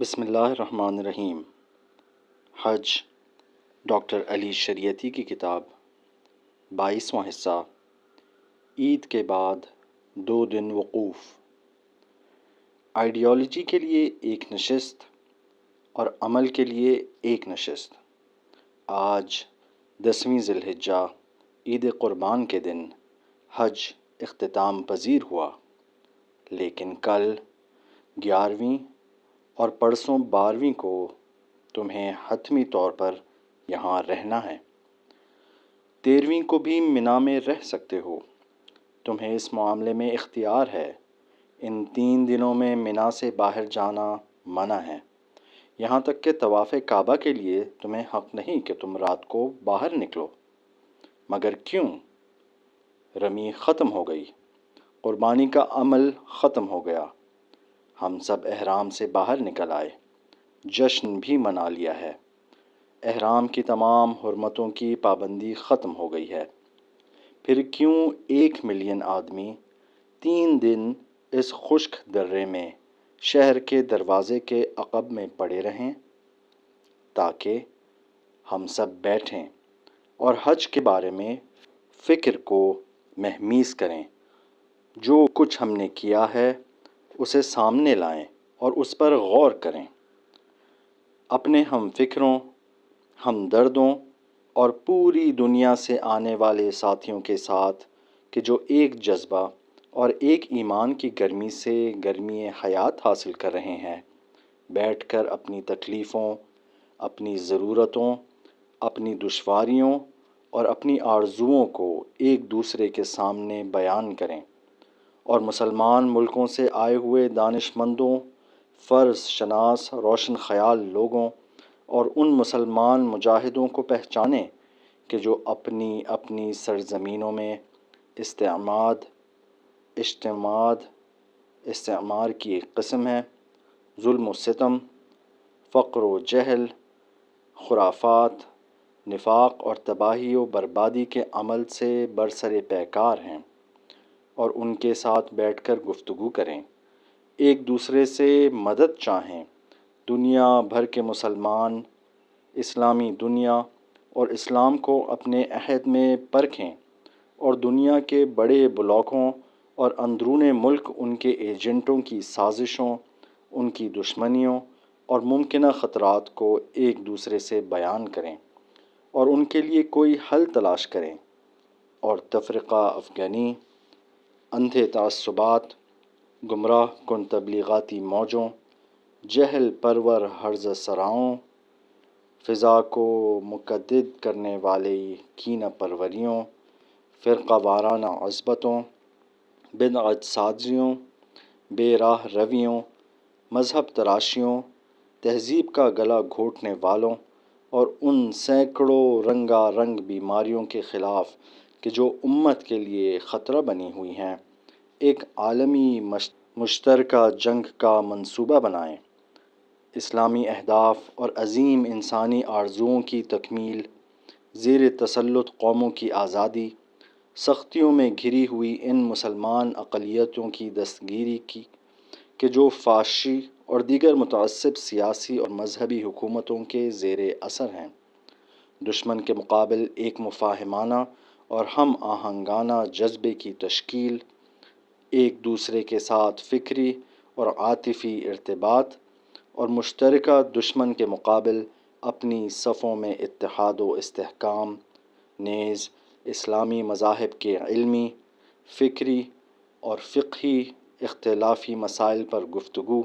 بسم اللہ الرحمن الرحیم۔ حج ڈاکٹر علی شریعتی کی کتاب 22واں حصہ، عید کے بعد 2 دن وقوف۔ آئیڈیالوجی کے لیے ایک نشست اور عمل کے لیے ایک نشست۔ آج 10ویں ذی الحجہ عید قربان کے دن حج اختتام پذیر ہوا، لیکن کل 11ویں اور پرسوں 12ویں کو تمہیں حتمی طور پر یہاں رہنا ہے۔ 13ویں کو بھی منا میں رہ سکتے ہو، تمہیں اس معاملے میں اختیار ہے۔ ان 3 دنوں میں منا سے باہر جانا منع ہے، یہاں تک کہ طواف کعبہ کے لیے تمہیں حق نہیں کہ تم رات کو باہر نکلو۔ مگر کیوں؟ رمی ختم ہو گئی، قربانی کا عمل ختم ہو گیا، ہم سب احرام سے باہر نکل آئے، جشن بھی منا لیا ہے، احرام کی تمام حرمتوں کی پابندی ختم ہو گئی ہے۔ پھر کیوں 1 ملین آدمی 3 دن اس خشک درے میں شہر کے دروازے کے عقب میں پڑے رہیں؟ تاکہ ہم سب بیٹھیں اور حج کے بارے میں فکر کو مہمیز کریں۔ جو کچھ ہم نے کیا ہے اسے سامنے لائیں اور اس پر غور کریں، اپنے ہم فکروں، ہم دردوں اور پوری دنیا سے آنے والے ساتھیوں کے ساتھ کہ جو ایک جذبہ اور ایک ایمان کی گرمی سے گرمی حیات حاصل کر رہے ہیں، بیٹھ کر اپنی تکلیفوں، اپنی ضرورتوں، اپنی دشواریوں اور اپنی آرزوؤں کو ایک دوسرے کے سامنے بیان کریں، اور مسلمان ملکوں سے آئے ہوئے دانش مندوں، فرض شناس، روشن خیال لوگوں اور ان مسلمان مجاہدوں کو پہچانیں کہ جو اپنی اپنی سرزمینوں میں استعمار کی ایک قسم ہے، ظلم و ستم، فقر و جہل، خرافات، نفاق اور تباہی و بربادی کے عمل سے برسر پیکار ہیں، اور ان کے ساتھ بیٹھ کر گفتگو کریں، ایک دوسرے سے مدد چاہیں۔ دنیا بھر کے مسلمان اسلامی دنیا اور اسلام کو اپنے عہد میں پرکھیں، اور دنیا کے بڑے بلاکوں اور اندرون ملک ان کے ایجنٹوں کی سازشوں، ان کی دشمنیوں اور ممکنہ خطرات کو ایک دوسرے سے بیان کریں، اور ان کے لیے کوئی حل تلاش کریں، اور تفرقہ افکنی، اندھے تعصبات، گمراہ کن تبلیغاتی موجوں، جہل پرور ہرزہ سراؤں، فضا کو مقدد کرنے والی کینہ پروریوں، فرقہ وارانہ عصبتوں، بدعت سازیوں، بے راہ رویوں، مذہب تراشیوں، تہذیب کا گلا گھونٹنے والوں اور ان سینکڑوں رنگا رنگ بیماریوں کے خلاف کہ جو امت کے لیے خطرہ بنی ہوئی ہیں، ایک عالمی مشترکہ جنگ کا منصوبہ بنائیں۔ اسلامی اہداف اور عظیم انسانی آرزوؤں کی تکمیل، زیر تسلط قوموں کی آزادی، سختیوں میں گھری ہوئی ان مسلمان اقلیتوں کی دستگیری کی کہ جو فاشی اور دیگر متعصب سیاسی اور مذہبی حکومتوں کے زیر اثر ہیں، دشمن کے مقابل ایک مفاہمانہ اور ہم آہنگانہ جذبے کی تشکیل، ایک دوسرے کے ساتھ فکری اور عاطفی ارتباط، اور مشترکہ دشمن کے مقابل اپنی صفوں میں اتحاد و استحکام، نیز اسلامی مذاہب کے علمی، فکری اور فقہی اختلافی مسائل پر گفتگو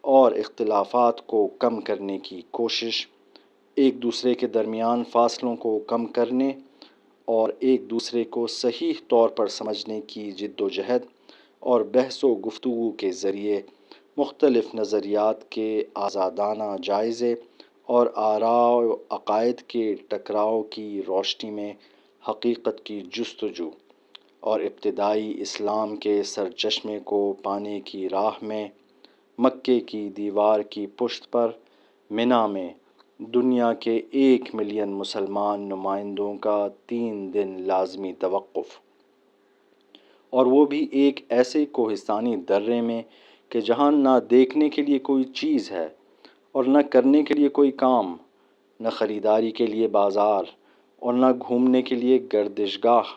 اور اختلافات کو کم کرنے کی کوشش، ایک دوسرے کے درمیان فاصلوں کو کم کرنے اور ایک دوسرے کو صحیح طور پر سمجھنے کی جد و جہد، اور بحث و گفتگو کے ذریعے مختلف نظریات کے آزادانہ جائزے اور آراء و عقائد کے ٹکراؤ کی روشنی میں حقیقت کی جستجو، اور ابتدائی اسلام کے سرچشمے کو پانے کی راہ میں مکے کی دیوار کی پشت پر منا میں دنیا کے 1 ملین مسلمان نمائندوں کا 3 دن لازمی توقف، اور وہ بھی ایک ایسے کوہستانی درے میں کہ جہاں نہ دیکھنے کے لیے کوئی چیز ہے اور نہ کرنے کے لیے کوئی کام، نہ خریداری کے لیے بازار، اور نہ گھومنے کے لیے گردشگاہ،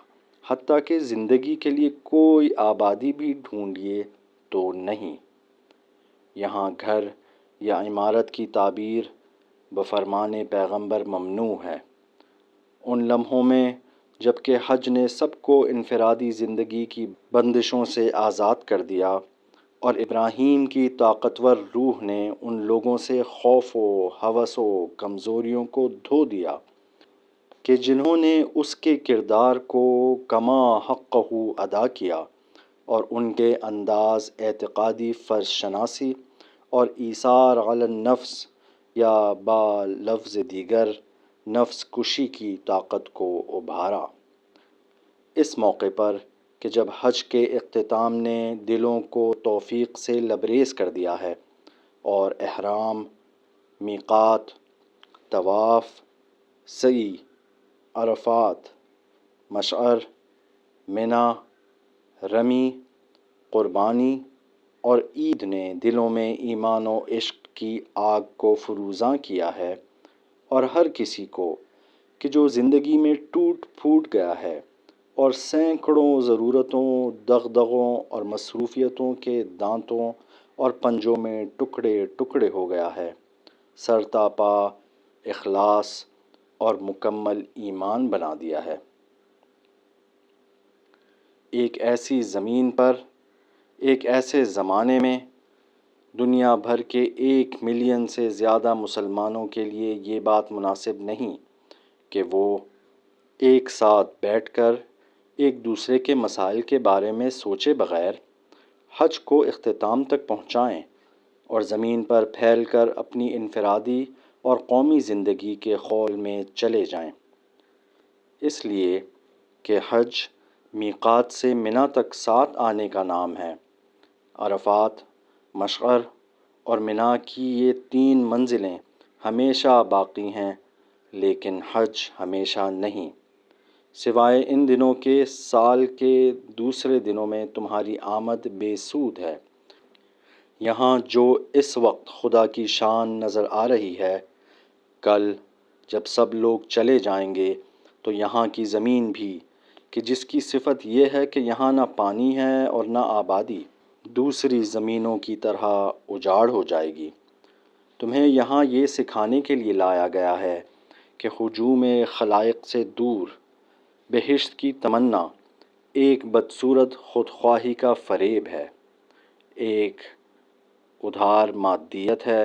حتیٰ کہ زندگی کے لیے کوئی آبادی بھی ڈھونڈیے تو نہیں۔ یہاں گھر یا عمارت کی تعبیر بفرمان پیغمبر ممنوع ہے۔ ان لمحوں میں جب کہ حج نے سب کو انفرادی زندگی کی بندشوں سے آزاد کر دیا، اور ابراہیم کی طاقتور روح نے ان لوگوں سے خوف و ہوس و کمزوریوں کو دھو دیا کہ جنہوں نے اس کے کردار کو کما حقہ ادا کیا، اور ان کے انداز اعتقادی فرض شناسی اور ایثار علی النفس یا با لفظ دیگر نفس کشی کی طاقت کو ابھارا۔ اس موقع پر کہ جب حج کے اختتام نے دلوں کو توفیق سے لبریز کر دیا ہے، اور احرام، میقات، طواف، سعی، عرفات، مشعر، منا، رمی، قربانی اور عید نے دلوں میں ایمان و عشق کی آگ کو فروزاں کیا ہے، اور ہر کسی کو کہ جو زندگی میں ٹوٹ پھوٹ گیا ہے اور سینکڑوں ضرورتوں، دغدغوں اور مصروفیتوں کے دانتوں اور پنجوں میں ٹکڑے ٹکڑے ہو گیا ہے، سرتاپا اخلاص اور مکمل ایمان بنا دیا ہے۔ ایک ایسی زمین پر، ایک ایسے زمانے میں، دنیا بھر کے 1 ملین سے زیادہ مسلمانوں کے لیے یہ بات مناسب نہیں کہ وہ ایک ساتھ بیٹھ کر ایک دوسرے کے مسائل کے بارے میں سوچے بغیر حج کو اختتام تک پہنچائیں اور زمین پر پھیل کر اپنی انفرادی اور قومی زندگی کے خول میں چلے جائیں۔ اس لیے کہ حج میقات سے منا تک ساتھ آنے کا نام ہے۔ عرفات، مشعر اور منا کی یہ 3 منزلیں ہمیشہ باقی ہیں، لیکن حج ہمیشہ نہیں۔ سوائے ان دنوں کے سال کے دوسرے دنوں میں تمہاری آمد بے سود ہے۔ یہاں جو اس وقت خدا کی شان نظر آ رہی ہے، کل جب سب لوگ چلے جائیں گے تو یہاں کی زمین بھی، کہ جس کی صفت یہ ہے کہ یہاں نہ پانی ہے اور نہ آبادی، دوسری زمینوں کی طرح اجاڑ ہو جائے گی۔ تمہیں یہاں یہ سکھانے کے لیے لایا گیا ہے کہ ہجوم خلائق سے دور بہشت کی تمنا ایک بدصورت خودخواہی کا فریب ہے، ایک ادھار مادیت ہے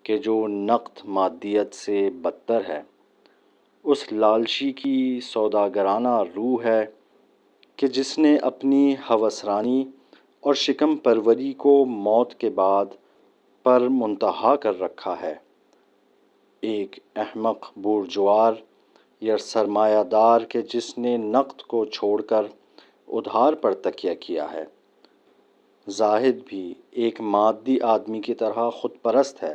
کہ جو نقد مادیت سے بدتر ہے، اس لالچی کی سوداگرانہ روح ہے کہ جس نے اپنی ہوسرانی اور شکم پروری کو موت کے بعد پر منتہا کر رکھا ہے، ایک احمق بورژوار یا سرمایہ دار کہ جس نے نقد کو چھوڑ کر ادھار پر تکیہ کیا ہے۔ زاہد بھی ایک مادی آدمی کی طرح خود پرست ہے۔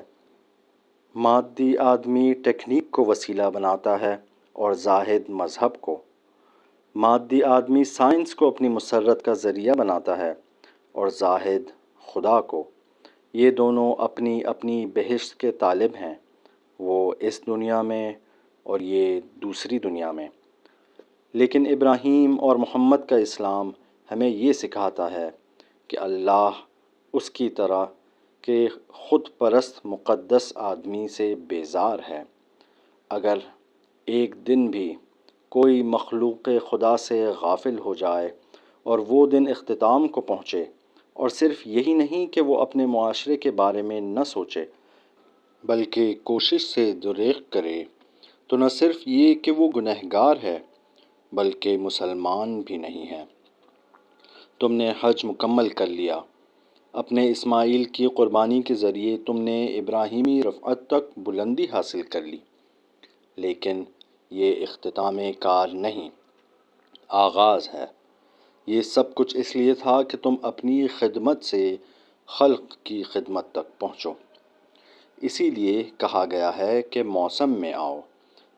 مادی آدمی ٹیکنیک کو وسیلہ بناتا ہے اور زاہد مذہب کو۔ مادی آدمی سائنس کو اپنی مسرت کا ذریعہ بناتا ہے اور زاہد خدا کو۔ یہ دونوں اپنی اپنی بہشت کے طالب ہیں، وہ اس دنیا میں اور یہ دوسری دنیا میں۔ لیکن ابراہیم اور محمد کا اسلام ہمیں یہ سکھاتا ہے کہ اللہ اس کی طرح کے خود پرست مقدس آدمی سے بیزار ہے۔ اگر ایک دن بھی کوئی مخلوق خدا سے غافل ہو جائے اور وہ دن اختتام کو پہنچے، اور صرف یہی نہیں کہ وہ اپنے معاشرے کے بارے میں نہ سوچے بلکہ کوشش سے دریغ کرے، تو نہ صرف یہ کہ وہ گنہگار ہے بلکہ مسلمان بھی نہیں ہے۔ تم نے حج مکمل کر لیا، اپنے اسماعیل کی قربانی کے ذریعے تم نے ابراہیمی رفعت تک بلندی حاصل کر لی، لیکن یہ اختتام کار نہیں، آغاز ہے۔ یہ سب کچھ اس لیے تھا کہ تم اپنی خدمت سے خلق کی خدمت تک پہنچو۔ اسی لیے کہا گیا ہے کہ موسم میں آؤ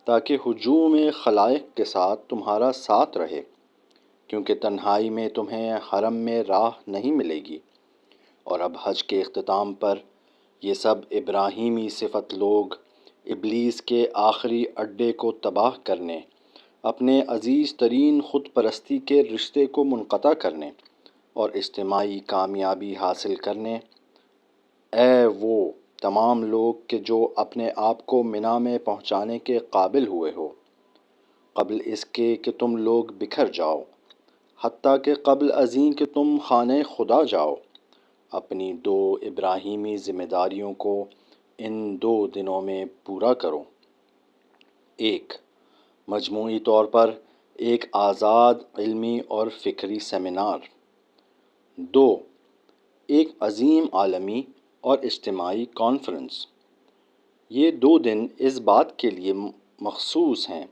تاکہ ہجوم خلائق کے ساتھ تمہارا ساتھ رہے، کیونکہ تنہائی میں تمہیں حرم میں راہ نہیں ملے گی۔ اور اب حج کے اختتام پر یہ سب ابراہیمی صفت لوگ ابلیس کے آخری اڈے کو تباہ کرنے، اپنے عزیز ترین خود پرستی کے رشتے کو منقطع کرنے اور اجتماعی کامیابی حاصل کرنے، اے وہ تمام لوگ کہ جو اپنے آپ کو منا میں پہنچانے کے قابل ہوئے ہو، قبل اس کے کہ تم لوگ بکھر جاؤ، حتیٰ کہ قبل ازیں کہ تم خانہ خدا جاؤ، اپنی دو ابراہیمی ذمہ داریوں کو ان 2 دنوں میں پورا کرو۔ 1. مجموعی طور پر ایک آزاد علمی اور فکری سیمینار۔ 2. ایک عظیم عالمی اور اجتماعی کانفرنس۔ یہ 2 دن اس بات کے لیے مخصوص ہیں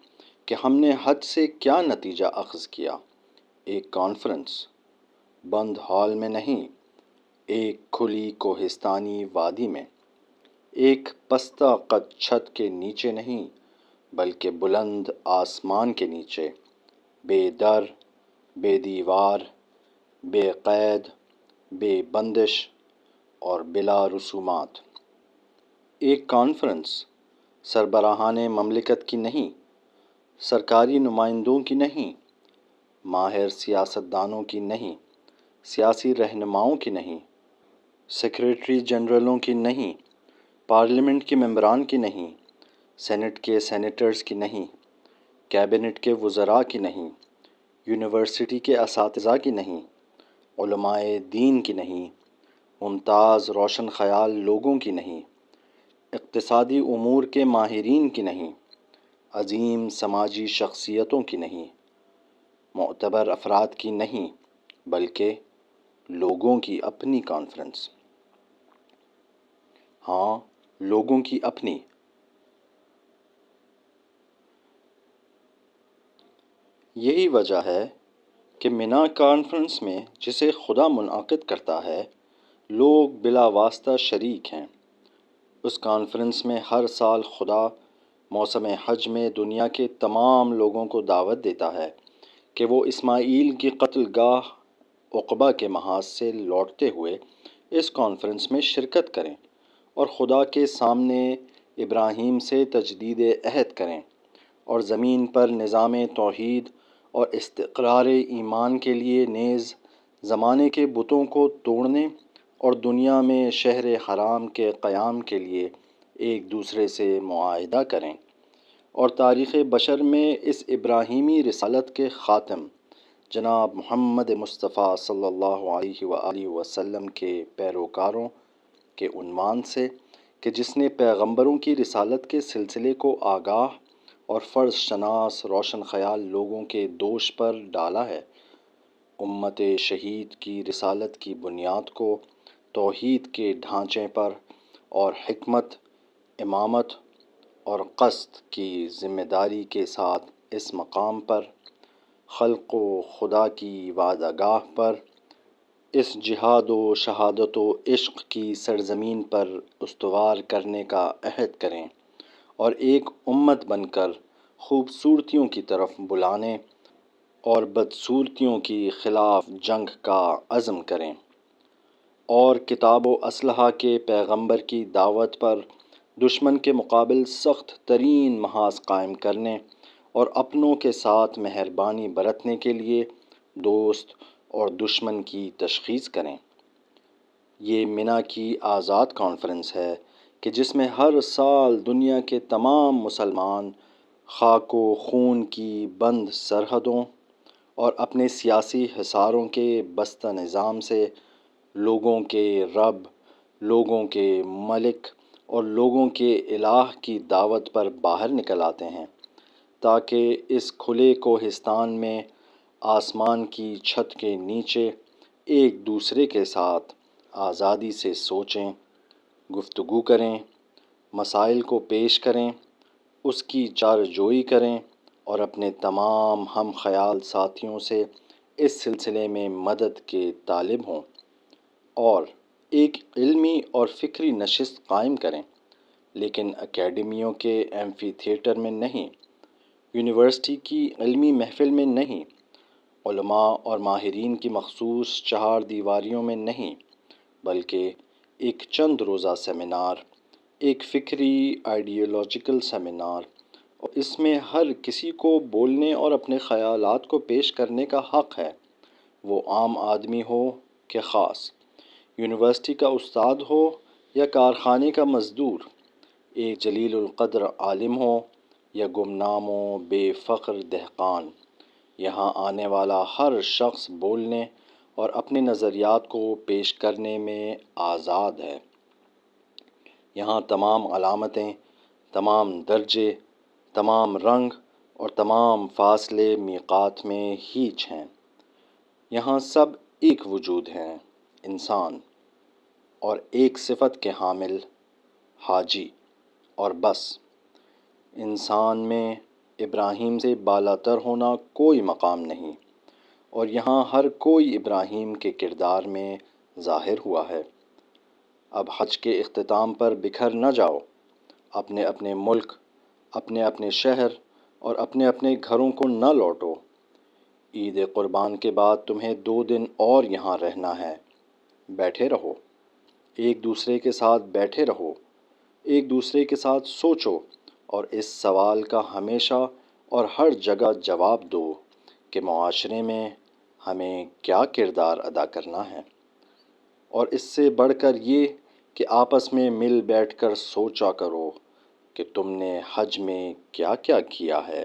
کہ ہم نے حج سے کیا نتیجہ اخذ کیا۔ ایک کانفرنس، بند ہال میں نہیں، ایک کھلی کوہستانی وادی میں، ایک پستہ قد چھت کے نیچے نہیں بلکہ بلند آسمان کے نیچے، بے در، بے دیوار، بے قید، بے بندش اور بلا رسومات۔ ایک کانفرنس سربراہان مملکت کی نہیں، سرکاری نمائندوں کی نہیں، ماہر سیاستدانوں کی نہیں، سیاسی رہنماؤں کی نہیں، سیکریٹری جنرلوں کی نہیں، پارلیمنٹ کے ممبران کی نہیں، سینٹ کے سینیٹرز کی نہیں، کیبنٹ کے وزراء کی نہیں، یونیورسٹی کے اساتذہ کی نہیں، علماء دین کی نہیں، ممتاز روشن خیال لوگوں کی نہیں، اقتصادی امور کے ماہرین کی نہیں، عظیم سماجی شخصیتوں کی نہیں، معتبر افراد کی نہیں، بلکہ لوگوں کی اپنی کانفرنس۔ ہاں، لوگوں کی اپنی۔ یہی وجہ ہے کہ منا کانفرنس میں، جسے خدا منعقد کرتا ہے، لوگ بلا واسطہ شریک ہیں۔ اس کانفرنس میں ہر سال خدا موسم حج میں دنیا کے تمام لوگوں کو دعوت دیتا ہے کہ وہ اسماعیل کی قتل گاہ عقبہ کے محاذ سے لوٹتے ہوئے اس کانفرنس میں شرکت کریں اور خدا کے سامنے ابراہیم سے تجدید عہد کریں اور زمین پر نظام توحید اور استقرار ایمان کے لیے نیز زمانے کے بتوں کو توڑنے اور دنیا میں شہر حرام کے قیام کے لیے ایک دوسرے سے معاہدہ کریں، اور تاریخ بشر میں اس ابراہیمی رسالت کے خاتم جناب محمد مصطفیٰ صلی اللہ علیہ وآلہ وسلم کے پیروکاروں کے عنوان سے کہ جس نے پیغمبروں کی رسالت کے سلسلے کو آگاہ اور فرض شناس روشن خیال لوگوں کے دوش پر ڈالا ہے، امت شہید کی رسالت کی بنیاد کو توحید کے ڈھانچے پر اور حکمت، امامت اور قصد کی ذمہ داری کے ساتھ اس مقام پر، خلق و خدا کی وعدہ گاہ پر، اس جہاد و شہادت و عشق کی سرزمین پر استوار کرنے کا عہد کریں اور ایک امت بن کر خوبصورتیوں کی طرف بلانے اور بدصورتیوں کی خلاف جنگ کا عزم کریں، اور کتاب و اسلحہ کے پیغمبر کی دعوت پر دشمن کے مقابل سخت ترین محاذ قائم کرنے اور اپنوں کے ساتھ مہربانی برتنے کے لیے دوست اور دشمن کی تشخیص کریں۔ یہ منا کی آزاد کانفرنس ہے کہ جس میں ہر سال دنیا کے تمام مسلمان خاک و خون کی بند سرحدوں اور اپنے سیاسی حصاروں کے بستہ نظام سے لوگوں کے رب، لوگوں کے ملک اور لوگوں کے الہ کی دعوت پر باہر نکل آتے ہیں، تاکہ اس کھلے کوہستان میں آسمان کی چھت کے نیچے ایک دوسرے کے ساتھ آزادی سے سوچیں، گفتگو کریں، مسائل کو پیش کریں، اس کی چارجوئی کریں اور اپنے تمام ہم خیال ساتھیوں سے اس سلسلے میں مدد کے طالب ہوں، اور ایک علمی اور فکری نشست قائم کریں، لیکن اکیڈمیوں کے ایمفی تھیٹر میں نہیں، یونیورسٹی کی علمی محفل میں نہیں، علماء اور ماہرین کی مخصوص 4 دیواریوں میں نہیں، بلکہ ایک چند روزہ سیمینار، ایک فکری آئیڈیالوجیکل سیمینار، اور اس میں ہر کسی کو بولنے اور اپنے خیالات کو پیش کرنے کا حق ہے، وہ عام آدمی ہو کہ خاص، یونیورسٹی کا استاد ہو یا کارخانے کا مزدور، ایک جلیل القدر عالم ہو یا گمنام و بے فخر دہقان۔ یہاں آنے والا ہر شخص بولنے اور اپنے نظریات کو پیش کرنے میں آزاد ہے۔ یہاں تمام علامتیں، تمام درجے، تمام رنگ اور تمام فاصلے میقات میں ہیچ ہیں۔ یہاں سب ایک وجود ہیں، انسان، اور ایک صفت کے حامل، حاجی، اور بس۔ انسان میں ابراہیم سے بالاتر ہونا کوئی مقام نہیں، اور یہاں ہر کوئی ابراہیم کے کردار میں ظاہر ہوا ہے۔ اب حج کے اختتام پر بکھر نہ جاؤ، اپنے اپنے ملک، اپنے اپنے شہر اور اپنے اپنے گھروں کو نہ لوٹو۔ عید قربان کے بعد تمہیں 2 دن اور یہاں رہنا ہے، بیٹھے رہو، ایک دوسرے کے ساتھ بیٹھے رہو، ایک دوسرے کے ساتھ سوچو اور اس سوال کا ہمیشہ اور ہر جگہ جواب دو کہ معاشرے میں ہمیں کیا کردار ادا کرنا ہے، اور اس سے بڑھ کر یہ کہ آپس میں مل بیٹھ کر سوچا کرو کہ تم نے حج میں کیا کیا کیا ہے۔